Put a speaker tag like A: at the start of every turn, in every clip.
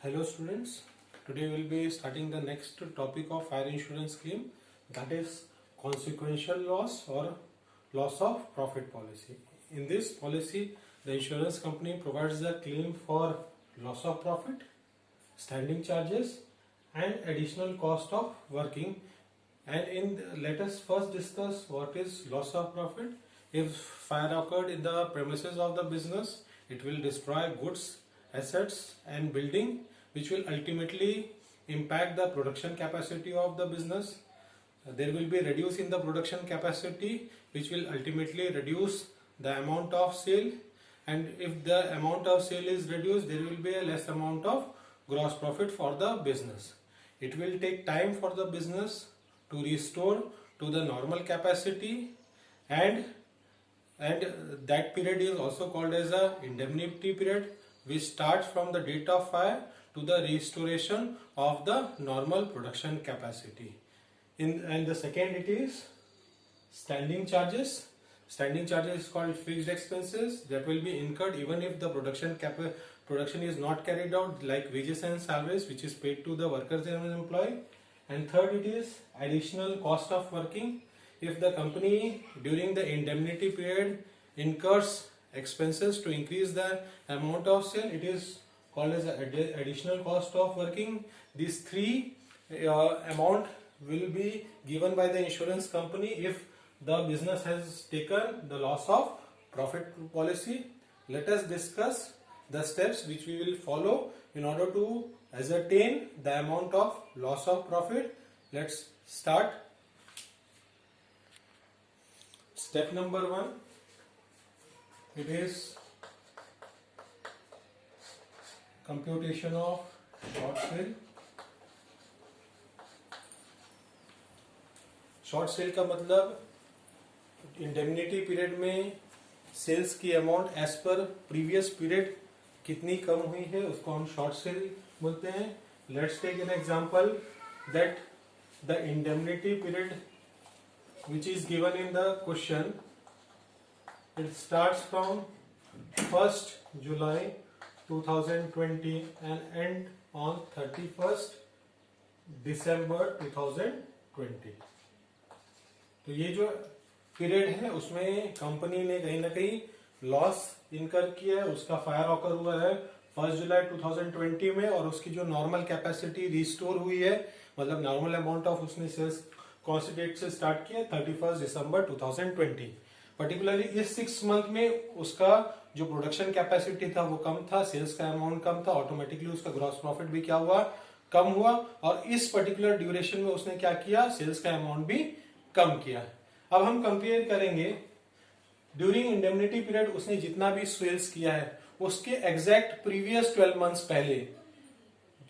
A: Hello students, today we will be starting the next topic of fire insurance claim, that is consequential loss or loss of profit policy. In this policy, the insurance company provides the claim for loss of profit, standing charges and additional cost of working. Let us first discuss what is loss of profit. If fire occurred in the premises of the business, it will destroy goods, assets and building, which will ultimately impact the production capacity of the business. There will be reduce in the production capacity, which will ultimately reduce the amount of sale, and if the amount of sale is reduced, there will be a less amount of gross profit for the business. It will take time for the business to restore to the normal capacity, and that period is also called as a indemnity period, which starts from the date of fire to the restoration of the normal production capacity. And the second, it is standing charges. Standing charges is called fixed expenses that will be incurred even if the production is not carried out, like wages and salaries, which is paid to the workers and employee. And third, it is additional cost of working. If the company during the indemnity period incurs expenses to increase the amount of sale, it is called as additional cost of working. These three amount will be given by the insurance company if the business has taken the loss of profit policy. Let us discuss the steps which we will follow in order to ascertain the amount of loss of profit. Let's start. Step number 1, it is computation of short sale. Short sale का मतलब indemnity period में sales की amount as per previous period कितनी कम हुई है, उसको हम शॉर्ट सेल बोलते हैं. Let's take an example that the indemnity period which is given in the question, it starts from 1st July 2020 and end on 31st December 2020. तो ये जो पीरियड है उसमें कंपनी ने कहीं ना कहीं लॉस इनकर किया है. उसका फायर ऑकर हुआ है 1 जुलाई 2020 में और उसकी जो नॉर्मल कैपेसिटी रिस्टोर हुई है, मतलब नॉर्मल अमाउंट ऑफ उसने सेल्स कौन सी डेट से स्टार्ट किया, 31 दिसंबर 2020. पर्टिकुलरली इस 6 मंथ में उसका जो प्रोडक्शन कैपेसिटी था वो कम था, सेल्स का अमाउंट कम था, ऑटोमेटिकली उसका ग्रॉस प्रॉफिट भी क्या हुआ, कम हुआ. और इस पर्टिकुलर ड्यूरेशन में उसने क्या किया, सेल्स का अमाउंट भी कम किया. अब हम कंपेयर करेंगे ड्यूरिंग इंडेमनिटी पीरियड उसने जितना भी सेल्स किया है उसके एग्जैक्ट प्रीवियस 12 मंथ्स पहले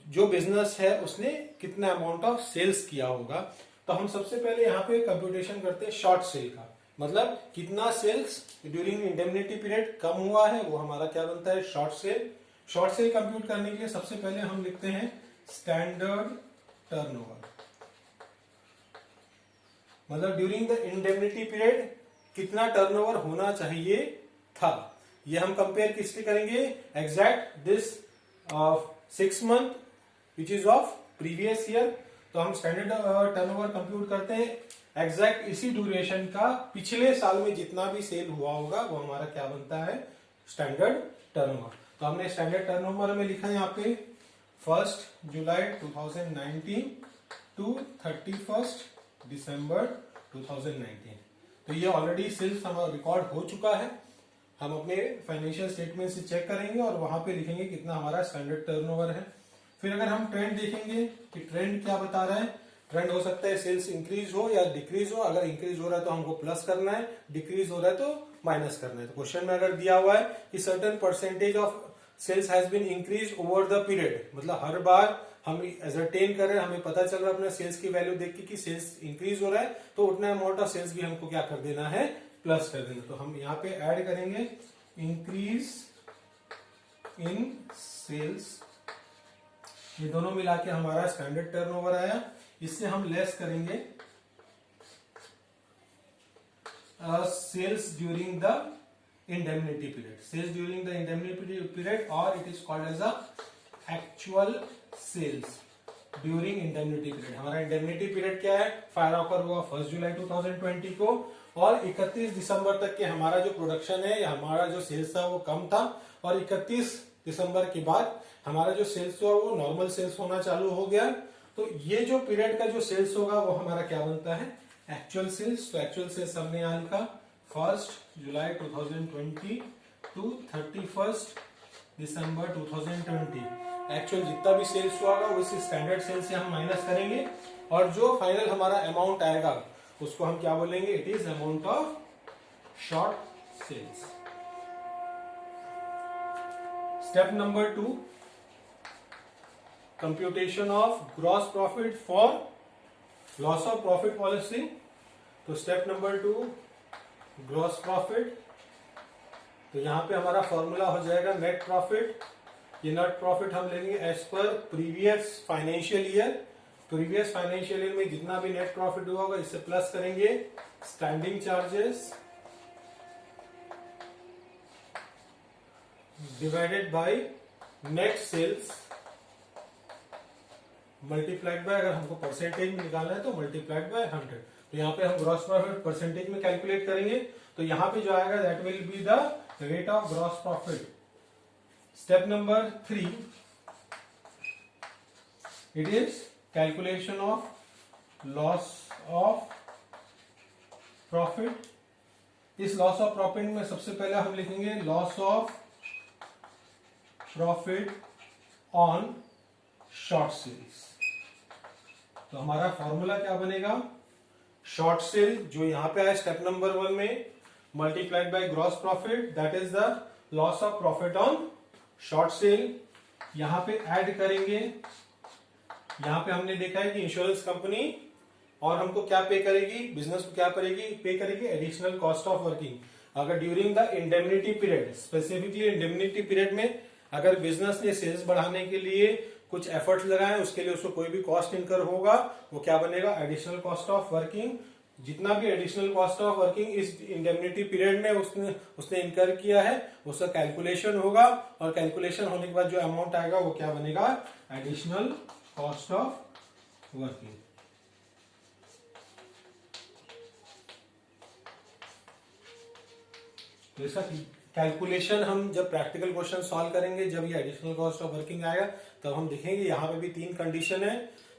A: जो बिजनेस है उसने कितना अमाउंट ऑफ सेल्स किया होगा. तो हम सबसे पहले यहाँ पे कंप्यूटेशन करते हैं शॉर्ट सेल का, मतलब कितना सेल्स ड्यूरिंग इंडेमनिटी पीरियड कम हुआ है, वो हमारा क्या बनता है, short cell. Short cell compute करने के लिए सबसे पहले हम लिखते हैं स्टैंडर्ड टर्नओवर, मतलब ड्यूरिंग द इंडेमनिटी पीरियड कितना टर्नओवर होना चाहिए था. ये हम कंपेयर किससे करेंगे, exact this 6 month which is of previous year. तो हम स्टैंडर्ड टर्नओवर कंप्यूट करते हैं एग्जैक्ट इसी ड्यूरेशन का पिछले साल में जितना भी सेल हुआ होगा वो हमारा क्या बनता है, स्टैंडर्ड टर्नओवर. तो हमने स्टैंडर्ड टर्नओवर में लिखा है यहाँ पे 1 जुलाई 2019 टू 31 दिसंबर 2019. तो ये ऑलरेडी सेल्स हमारा रिकॉर्ड हो चुका है. हम अपने फाइनेंशियल स्टेटमेंट से चेक करेंगे और वहां पे लिखेंगे कितना हमारा स्टैंडर्ड टर्नओवर है. फिर अगर हम ट्रेंड देखेंगे कि ट्रेंड क्या बता रहा है, ट्रेंड हो सकता है सेल्स इंक्रीज हो या डिक्रीज हो. अगर इंक्रीज हो रहा है तो हमको प्लस करना है, डिक्रीज हो रहा है तो माइनस करना है. तो क्वेश्चन में अगर दिया हुआ है कि certain percentage of sales has been increase over the period, मतलब हर बार हम एजरटेन कर रहे हैं, हमें पता चल रहा है अपने सेल्स की वैल्यू देख के कि सेल्स इंक्रीज हो रहा है, तो उतना अमाउंट ऑफ सेल्स भी हमको क्या कर देना है, प्लस कर देना. तो हम यहाँ पे ऐड करेंगे इंक्रीज इन सेल्स, ये दोनों मिला के हमारा स्टैंडर्ड टर्नओवर आया. इससे हम लेस करेंगे sales during the indemnity period. Sales during the indemnity period, or it is called as a actual sales during indemnity period. हमारा इंडेमनिटी पीरियड क्या है, फायर ऑकर हुआ 1 जुलाई 2020 को और 31 दिसंबर तक के हमारा जो प्रोडक्शन है या हमारा जो सेल्स था वो कम था और 31 दिसंबर के बाद हमारा जो सेल्स हुआ वो नॉर्मल सेल्स होना चालू हो गया। तो ये जो पीरियड का जो सेल्स होगा वो हमारा क्या बनता है, एक्चुअल सेल्स। तो एक्चुअल सेल्स हमने यहाँ लिखा 1 जुलाई 2020 टू 31 दिसंबर 2020। एक्चुअल जितना भी सेल्स हुआ वो इसी स्टैंडर्ड सेल्स से हम माइनस करेंगे और जो फाइनल हमारा अमाउंट आएगा उसको हम क्या बोलेंगे, it is amount of short sales. Step number 2, computation of gross profit for loss of profit policy. तो स्टेप नंबर 2, ग्रॉस प्रॉफिट। तो यहां पे हमारा फॉर्मूला हो जाएगा नेट प्रॉफिट। ये नेट प्रॉफिट हम लेंगे as per previous financial year. Previous financial year में जितना भी नेट प्रॉफिट हुआ होगा इससे प्लस करेंगे standing charges divided by net sales multiplied by, अगर हमको परसेंटेज में निकालना है तो मल्टीप्लाइड बाय 100। तो यहाँ पे हम ग्रॉस प्रॉफिट परसेंटेज में कैलकुलेट करेंगे तो यहाँ पे जो आएगा that will be the rate of gross profit. Step number 3, it is calculation of loss of profit। इस लॉस ऑफ प्रॉफिट में सबसे पहले हम लिखेंगे loss of profit on short sales. तो हमारा फॉर्मूला क्या बनेगा, शॉर्ट सेल जो यहां पे है स्टेप नंबर 1 में multiplied by gross profit that is the loss of profit on short cell. यहां पे ऐड करेंगे, यहां पे हमने देखा है कि इंश्योरेंस कंपनी और हमको क्या पे करेगी, बिजनेस को क्या करेगी, पे करेगी एडिशनल कॉस्ट ऑफ वर्किंग। अगर during the indemnity period, specifically indemnity period में अगर बिजनेस ने सेल्स बढ़ाने के लिए कुछ एफर्ट्स लगाए उसके लिए उसको कोई भी कॉस्ट इनकर होगा वो क्या बनेगा, एडिशनल कॉस्ट ऑफ वर्किंग। जितना भी एडिशनल कॉस्ट ऑफ वर्किंग इस इंडेमनिटी पीरियड में उसने इनकर किया है उसका कैलकुलेशन होगा और कैलकुलेशन होने के बाद जो अमाउंट आएगा वो क्या बनेगा, एडिशनल कॉस्ट ऑफ वर्किंग। तो इसका कैलकुलेशन हम जब प्रैक्टिकल क्वेश्चन सॉल्व करेंगे, जब ये एडिशनल कॉस्ट ऑफ वर्किंग आएगा तब हम देखेंगे यहाँ पे भी 3 कंडीशन है।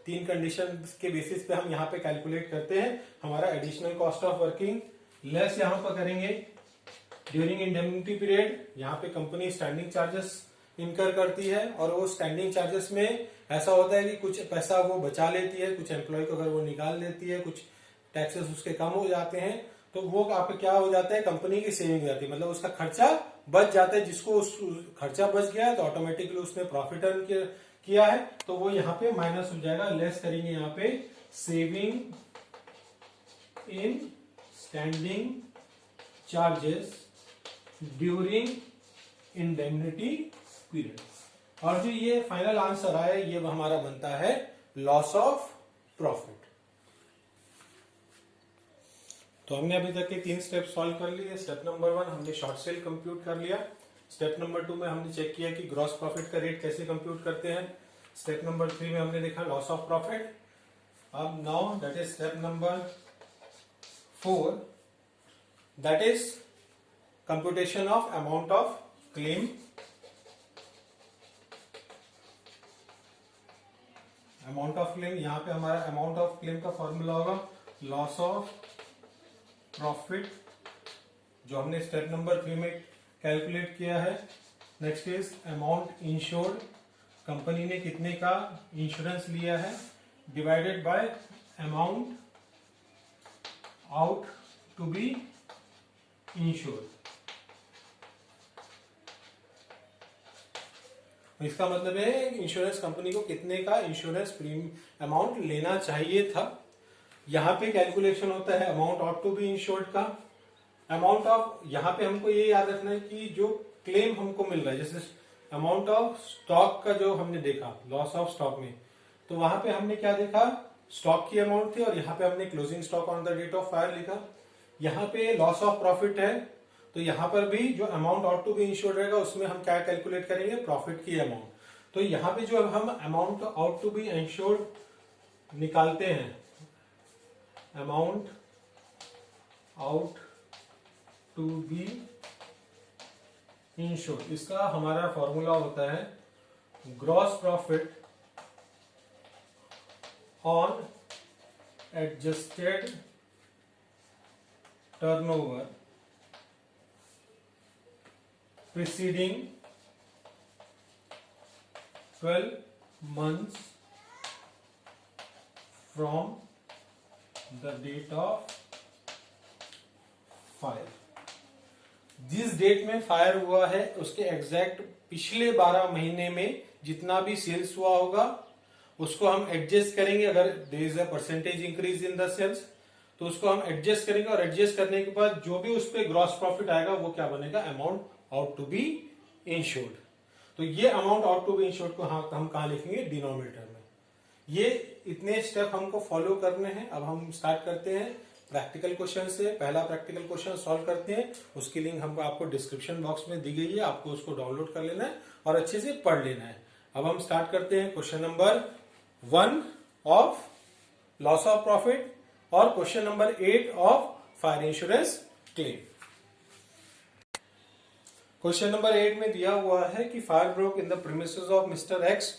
A: 3 कंडीशन के बेसिस पे हम यहाँ पे कैलकुलेट करते हैं हमारा additional cost of working. Less यहाँ पर करेंगे ड्यूरिंग इंडेमनिटी पीरियड, यहाँ पे कंपनी स्टैंडिंग चार्जेस इनकर करती है और वो स्टैंडिंग चार्जेस में ऐसा होता है कि कुछ पैसा वो बचा लेती है, कुछ एम्प्लॉय को अगर वो निकाल देती है, कुछ टैक्सेस उसके कम हो जाते हैं तो वो आप क्या हो जाता है, कंपनी की सेविंग हो जाती है, मतलब उसका खर्चा बच जाता है। जिसको उस खर्चा बच गया है तो ऑटोमेटिकली उसने प्रॉफिट अर्न किया है तो वो यहाँ पे माइनस हो जाएगा। लेस करेंगे यहाँ पे saving in standing charges during indemnity period. और जो ये फाइनल आंसर आया ये हमारा बनता है लॉस ऑफ प्रॉफिट। तो हमने अभी तक के 3 स्टेप सॉल्व कर लिए। स्टेप नंबर 1 हमने शॉर्ट सेल कंप्यूट कर लिया। स्टेप नंबर 2 में हमने चेक किया कि ग्रॉस प्रॉफिट का रेट कैसे कंप्यूट करते हैं। स्टेप नंबर 3 में हमने देखा लॉस ऑफ प्रॉफिट। अब now that is step number 4 that is computation of amount of claim. Amount of claim, यहां पे हमारा अमाउंट ऑफ क्लेम का फॉर्मूला होगा लॉस ऑफ प्रॉफिट जो हमने स्टेप नंबर 3 में कैलकुलेट किया है। Next is amount insured, company ने कितने का इंश्योरेंस लिया है, divided by amount out to be insured. इसका मतलब है इंश्योरेंस कंपनी को कितने का इंश्योरेंस प्रीमियम अमाउंट लेना चाहिए था। यहाँ पे कैलकुलेशन होता है amount of to be insured का। अमाउंट ऑफ, यहाँ पे हमको ये याद रखना है कि जो क्लेम हमको मिल रहा है, जैसे अमाउंट ऑफ स्टॉक का जो हमने देखा लॉस ऑफ स्टॉक में, तो वहां पे हमने क्या देखा, स्टॉक की अमाउंट थी और यहाँ पे हमने closing stock on the date of fire लिखा। यहाँ पे लॉस ऑफ प्रॉफिट है तो यहाँ पर भी जो amount ought to be insured रहेगा उसमें हम क्या कैलकुलेट करेंगे, प्रॉफिट की अमाउंट। तो यहाँ पे जो हम amount out to be insured निकालते हैं, amount out to be insured, इसका हमारा फॉर्मूला होता है gross profit on adjusted turnover preceding 12 months from the date of fire. जिस डेट में फायर हुआ है उसके एग्जैक्ट पिछले 12 महीने में जितना भी सेल्स हुआ होगा उसको हम एडजस्ट करेंगे। अगर there is a percentage increase in the sales तो उसको हम एडजस्ट करेंगे, और एडजस्ट करने के बाद जो भी उस पर ग्रॉस प्रॉफिट आएगा वो क्या बनेगा, amount out to be insured. तो ये amount out to be insured को हम कहा लिखेंगे, डिनोमिनेटर में। ये इतने स्टेप हमको फॉलो करने हैं। अब हम स्टार्ट करते हैं प्रैक्टिकल क्वेश्चन से। पहला प्रैक्टिकल क्वेश्चन सॉल्व करते हैं, उसकी लिंक हमको आपको डिस्क्रिप्शन बॉक्स में दी गई है, आपको उसको डाउनलोड कर लेना है और अच्छे से पढ़ लेना है। अब हम स्टार्ट करते हैं question number 1 of loss of profit और question number 8 of fire insurance claim. Question number 8 में दिया हुआ है कि fire broke in the premises of mister X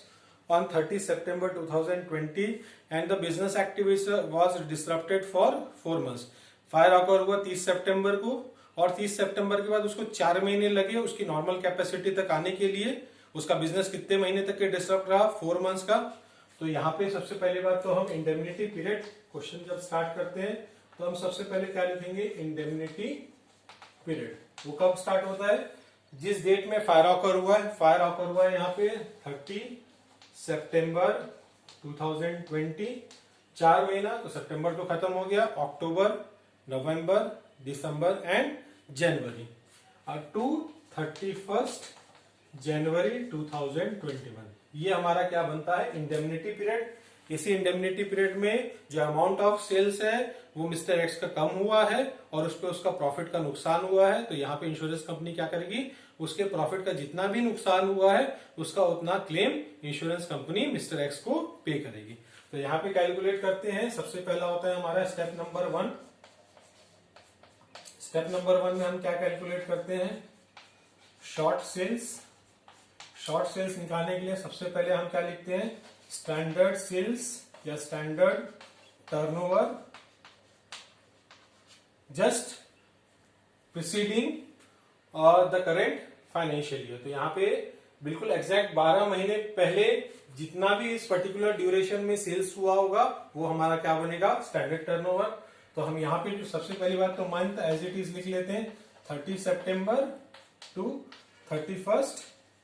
A: on 30 September 2020 and the business activity was disrupted for 4 months। Fire occur हुआ 30 सितंबर को और 30 सितंबर के बाद उसको 4 महीने लगे उसकी नॉर्मल कैपेसिटी तक आने के लिए। उसका बिजनेस कितने महीने तक के डिस्टर्ब रहा, 4 मंथ्स का। तो यहाँ पे सबसे पहले बात तो हम इंडेमनिटी पीरियड, क्वेश्चन जब स्टार्ट करते हैं तो हम सबसे पहले क्या लिखेंगे, इंडेमनिटी पीरियड। वो कब स्टार्ट होता है, जिस डेट में फायर ऑकर हुआ है। फायर ऑकर हुआ है यहाँ पे 30 सितंबर 2020, 4 महीना, तो सितंबर तो खत्म हो गया, अक्टूबर, नवंबर, दिसंबर एंड जनवरी, टू 31 जनवरी 2021। ये हमारा क्या बनता है, इंडेमनिटी पीरियड। इसी इंडेमनिटी पीरियड में जो अमाउंट ऑफ सेल्स है वो मिस्टर एक्स का कम हुआ है और उस पर उसका प्रॉफिट का नुकसान हुआ है। तो यहाँ पे इंश्योरेंस कंपनी क्या करेगी, उसके प्रॉफिट का जितना भी नुकसान हुआ है उसका उतना claim insurance company mister x को पे करेगी। तो यहाँ पे कैलकुलेट करते हैं। सबसे पहला होता है हमारा स्टेप नंबर 1। स्टेप नंबर 1 में हम क्या कैलकुलेट करते हैं, शॉर्ट सेल्स। शॉर्ट सेल्स निकालने के लिए सबसे पहले हम क्या लिखते हैं, स्टैंडर्ड सेल्स या standard turnover just preceding the current financial year. तो यहाँ पे बिल्कुल एग्जैक्ट 12 महीने पहले जितना भी इस पर्टिकुलर ड्यूरेशन में सेल्स हुआ होगा वो हमारा क्या बनेगा, स्टैंडर्ड टर्नओवर। तो हम यहाँ पे जो सबसे पहली बात तो मंथ एज इट इज लिख लेते हैं, 30 सितंबर टू 31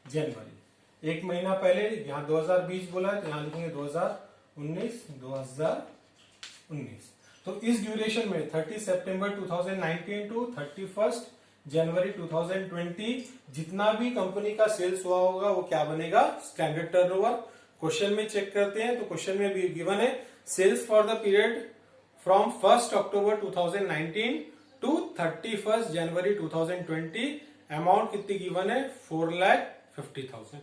A: जनवरी। एक महीना पहले, यहाँ 2020 बोला है तो यहाँ लिखेंगे 2019। तो इस ड्यूरेशन में 30 सितंबर 2019 टू 31 जनवरी 2020 जितना भी कंपनी का सेल्स हुआ होगा वो क्या बनेगा, स्टैंडर्ड टर्नओवर। क्वेश्चन में चेक करते हैं तो क्वेश्चन में भी गिवन है sales for the period from 1 October 2019 to 31 January 2020। Amount कितनी गिवन है, 4,50,000।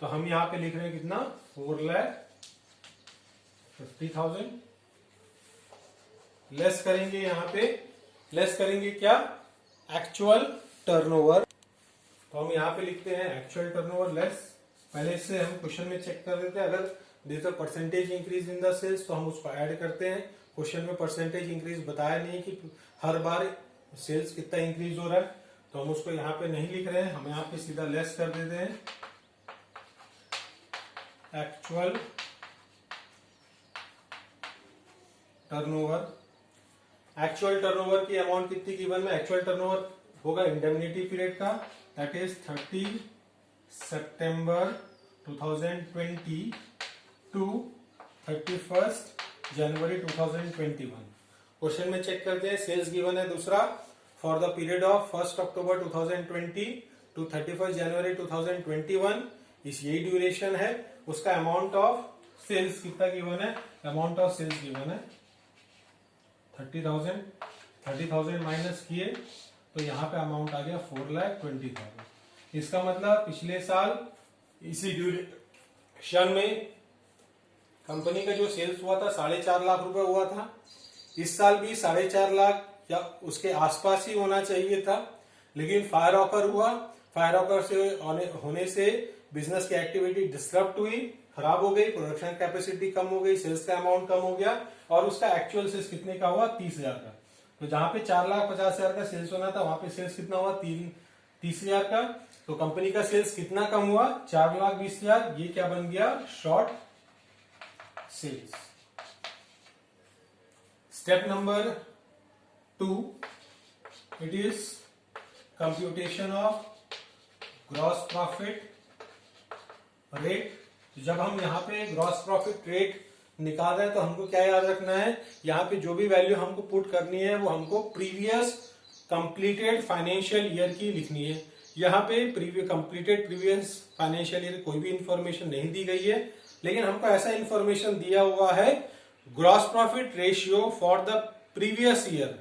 A: तो हम यहाँ पे लिख रहे हैं कितना, 4,50,000। लेस करेंगे, यहाँ पे लेस करेंगे क्या, एक्चुअल टर्नओवर। तो हम यहाँ पे लिखते हैं एक्चुअल टर्नओवर लेस। पहले से हम क्वेश्चन में चेक कर देते हैं, अगर there is percentage increase in the sales तो हम उसको ऐड करते हैं। क्वेश्चन में परसेंटेज इंक्रीज बताया नहीं कि हर बार सेल्स कितना इंक्रीज हो रहा है, तो हम उसको यहाँ पे नहीं लिख रहे हैं, हम यहाँ पे सीधा लेस कर देते हैं। एक्चुअल टर्नओवर, एक्चुअल टर्नओवर की अमाउंट कितनी गिवन में, एक्चुअल टर्नओवर होगा इंडेमनिटी पीरियड का, that is 30 September 2020 to 31 January 2021। Question में चेक करते हैं, सेल्स गिवन है दूसरा, for the period of 1 October 2020 to 31 January 2021। इस यही ड्यूरेशन है, उसका अमाउंट ऑफ सेल्स कितना गिवन है, अमाउंट ऑफ सेल्स गिवन है 30,000। 30,000 माइनस किए तो यहाँ पे अमाउंट आ गया 4,20,000। इसका मतलब पिछले साल इसी क्षण में कंपनी का जो सेल्स हुआ था 4.5 लाख रुपए हुआ था। इस साल भी 4.5 लाख या उसके आसपास ही होना चाहिए था, लेकिन फायर ऑकर हुआ। फायर ऑकर से होने से बिजनेस की एक्टिविटी डिस्टर्ब हुई, खराब हो गई, प्रोडक्शन कैपेसिटी कम हो गई, सेल्स का अमाउंट कम हो गया और उसका एक्चुअल सेल्स कितने का हुआ? 30,000 का। तो जहां पे 4,50,000 का सेल्स होना था वहां पे सेल्स कितना हुआ? 30,000 का। तो कंपनी का सेल्स कितना कम हुआ? 4,20,000। ये क्या बन गया? Short sales. Step number 2, it is computation of gross profit rate. जब हम यहाँ पे ग्रॉस प्रॉफिट रेट निकाल रहे हैं तो हमको क्या याद रखना है? यहाँ पे जो भी वैल्यू हमको पुट करनी है वो हमको प्रीवियस कंप्लीटेड फाइनेंशियल ईयर की लिखनी है। यहाँ पे प्रीवियस फाइनेंशियल ईयर कोई भी इंफॉर्मेशन नहीं दी गई है, लेकिन हमको ऐसा इंफॉर्मेशन दिया हुआ है, gross profit ratio for the previous year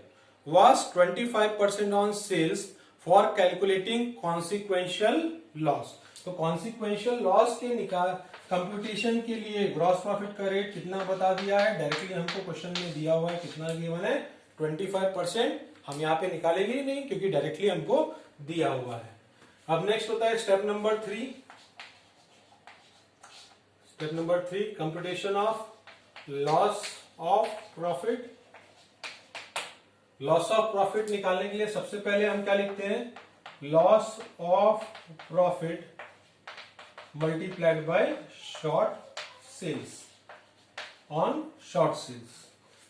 A: was 25% on sales for calculating consequential loss। तो कॉन्सिक्वेंशियल लॉस के कंप्यूटेशन के लिए ग्रॉस प्रॉफिट का रेट कितना बता दिया है? डायरेक्टली हमको क्वेश्चन में दिया हुआ है, कितना गिवन है? 25%। हम यहाँ पे निकालेंगे ही नहीं क्योंकि डायरेक्टली हमको दिया हुआ है। अब नेक्स्ट होता है step number 3। Step number 3, computation of loss of profit. Loss of profit निकालने के लिए सबसे पहले हम क्या लिखते हैं? Loss of profit multiplied by short sales on short sales.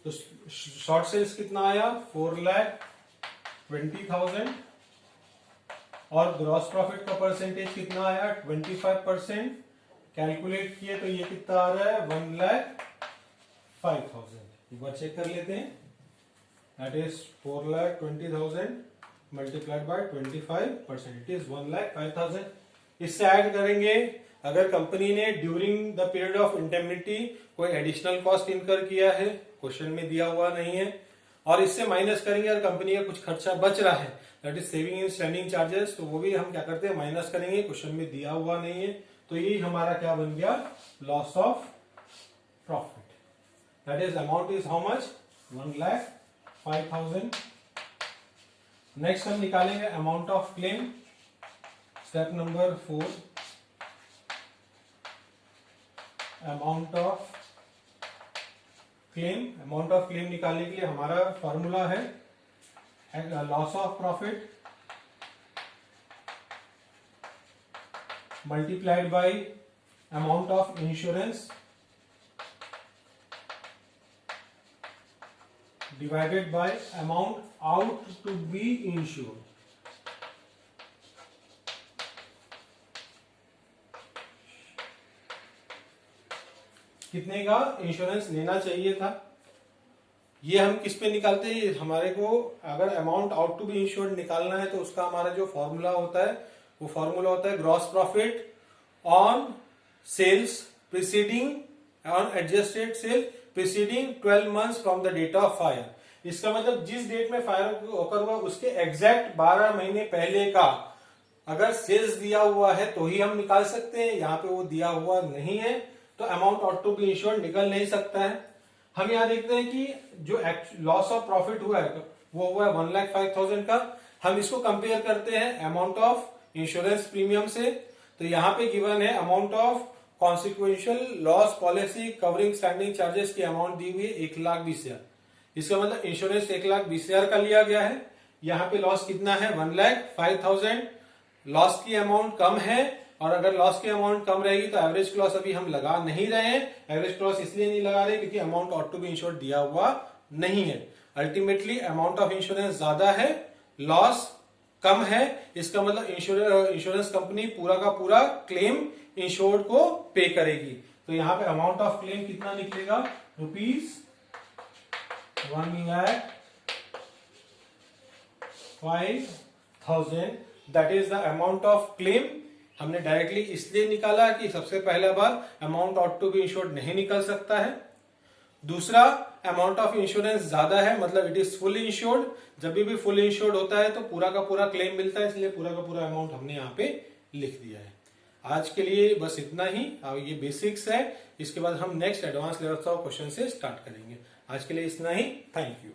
A: तो शॉर्ट सेल्स कितना आया? 4,20,000 और ग्रॉस प्रॉफिट का परसेंटेज कितना आया? 25%। कैलकुलेट किए तो ये कितना आ रहा है? 1,05,000। एक बार चेक कर लेते हैं। That is 4,20,000 multiplied by 25%. It is 1,05,000. इससे ऐड करेंगे, अगर कंपनी ने during the period of indemnity कोई एडिशनल कॉस्ट इनकर किया है, क्वेश्चन में दिया हुआ नहीं है, और इससे माइनस करेंगे अगर कंपनी का कुछ खर्चा बच रहा है, that is saving in standing charges, तो वो भी हम क्या करते हैं? माइनस करेंगे, क्वेश्चन में दिया हुआ नहीं है। तो यही हमारा क्या बन गया? Loss of profit. That is amount is how much? 1,05,000। Next हम निकालेंगे amount of claim. Step number 4, amount of claim. Amount of claim निकालने के लिए हमारा फॉर्मूला है loss of profit multiplied bye amount of insurance divided by amount out to be insured। कितने का insurance लेना चाहिए था? ये हम किस पे निकालते हैं? हमारे को अगर amount out to be insured निकालना है तो उसका हमारा जो फॉर्मूला होता है वो फॉर्मूला होता है gross profit on sales preceding on adjusted sale preceding 12 months from the date of fire. इसका मतलब जिस डेट में फायर ओकर हुआ उसके एग्जैक्ट 12 महीने पहले का अगर सेल्स दिया हुआ है तो ही हम निकाल सकते हैं। यहाँ पे वो दिया हुआ नहीं है तो amount out to be insured निकल नहीं सकता है। हम यहाँ देखते हैं कि जो लॉस ऑफ प्रॉफिट हुआ है वो हुआ है 1,05,000 का। हम इसको कंपेयर करते हैं अमाउंट ऑफ इंश्योरेंस प्रीमियम से, तो यहाँ पे गिवन है amount of consequential loss policy covering standing charges की अमाउंट दी हुई है 1,20,000। इसका मतलब इंश्योरेंस 1,20,000 का लिया गया है। यहाँ पे लॉस कितना है? 1,05,000। लॉस की अमाउंट कम है और अगर लॉस की अमाउंट कम रहेगी तो एवरेज लॉस अभी हम लगा नहीं रहे हैं। एवरेज लॉस इसलिए नहीं लगा रहे क्योंकि amount ought to be insured दिया हुआ नहीं है। अल्टीमेटली अमाउंट ऑफ इंश्योरेंस ज्यादा है, लॉस कम है, इसका मतलब इंश्योरेंस कंपनी पूरा का पूरा क्लेम इंश्योर्ड को पे करेगी। तो यहाँ पे अमाउंट ऑफ क्लेम कितना निकलेगा? ₹1,05,000। That is the amount of claim. हमने डायरेक्टली इसलिए निकाला कि सबसे पहला बार amount ought to be insured नहीं निकल सकता है। दूसरा, अमाउंट ऑफ इंश्योरेंस ज्यादा है, मतलब इट इज फुल इंश्योर्ड। जब भी फुल इंश्योर्ड होता है तो पूरा का पूरा क्लेम मिलता है, इसलिए पूरा का पूरा अमाउंट हमने यहाँ पे लिख दिया है। आज के लिए बस इतना ही। अब ये बेसिक्स है, इसके बाद हम next advance level of question से स्टार्ट करेंगे। आज के लिए इतना ही। Thank you.